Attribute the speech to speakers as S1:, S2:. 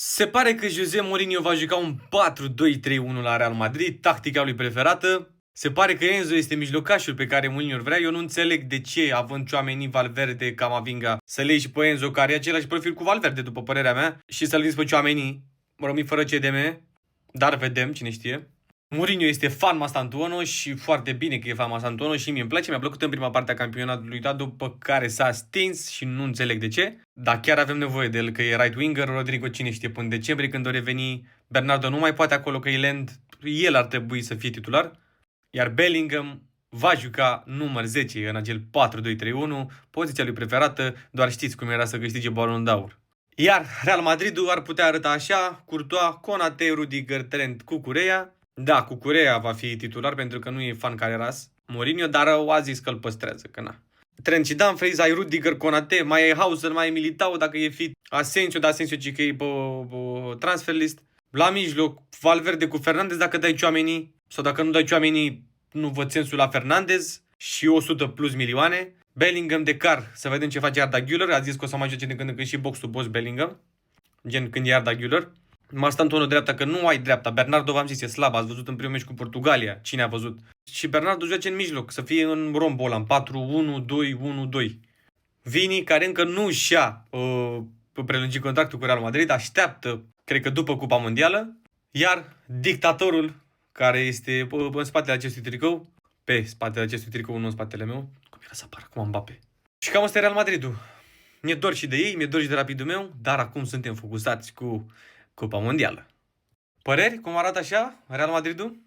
S1: Se pare că Jose Mourinho va juca un 4-2-3-1 la Real Madrid, tactica lui preferată. Se pare că Enzo este mijlocașul pe care Mourinho îl vrea. Eu nu înțeleg de ce, având Tchouaméni, Valverde, Camavinga, să le iei și pe Enzo, care e același profil cu Valverde, după părerea mea, și să-l vinzi pe Tchouaméni. Rămâi fără CDM, dar vedem, cine știe. Mourinho este fan Mastantuono și foarte bine că e fan Mastantuono și mie îmi place. Mi-a plăcut în prima parte a campionatului, dar după care s-a stins și nu înțeleg de ce. Dar chiar avem nevoie de el, că e right winger. Rodrigo cine știe până în decembrie când o reveni. Bernardo nu mai poate acolo că e lent. El ar trebui să fie titular. Iar Bellingham va juca număr 10 în acel 4-2-3-1, poziția lui preferată, doar știți cum era să câștige balonul de aur. Iar Real Madridul ar putea arăta așa: Courtois, Konate, Rudiger, Trent, Cucurella. Da, Cucurella va fi titular pentru că nu e fan Carreras, Mourinho, dar a zis că îl păstrează, că na. Trent și Dumfries, ai Rudiger, Konate, mai e Hauser, mai e Militao dacă e fit, Asensio, dar Asensio ci că e pe transfer list. La mijloc, Valverde cu Fernandes dacă dai Tchouaméni, sau dacă nu dai Tchouaméni, nu văd sensul la Fernandes și 100 plus milioane. Bellingham de car, să vedem ce face Arda Güler, a zis că o să mai joace din când în când și box to box Bellingham, gen când e Arda Güler. Mastantuono dreapta, că nu ai dreapta. Bernardo, v-am zis, e slab. Ați văzut în primul meci cu Portugalia. Cine a văzut? Și Bernardo joace în mijloc, să fie în rombul ăla, în 4-1-2-1-2. Vini, care încă nu și-a prelungit contractul cu Real Madrid, așteaptă, cred că după Cupa Mondială. Iar dictatorul, care este în spatele acestui tricou, pe spatele acestui tricou, nu în spatele meu, cum era să apară, acum Mbappé. Și cam asta e Real Madridul. Mi-e dor și de ei, mi-e dor și de rapidul meu, dar acum suntem focusați cu Cupa Mondială. Păreri? Cum arată așa Real Madridul?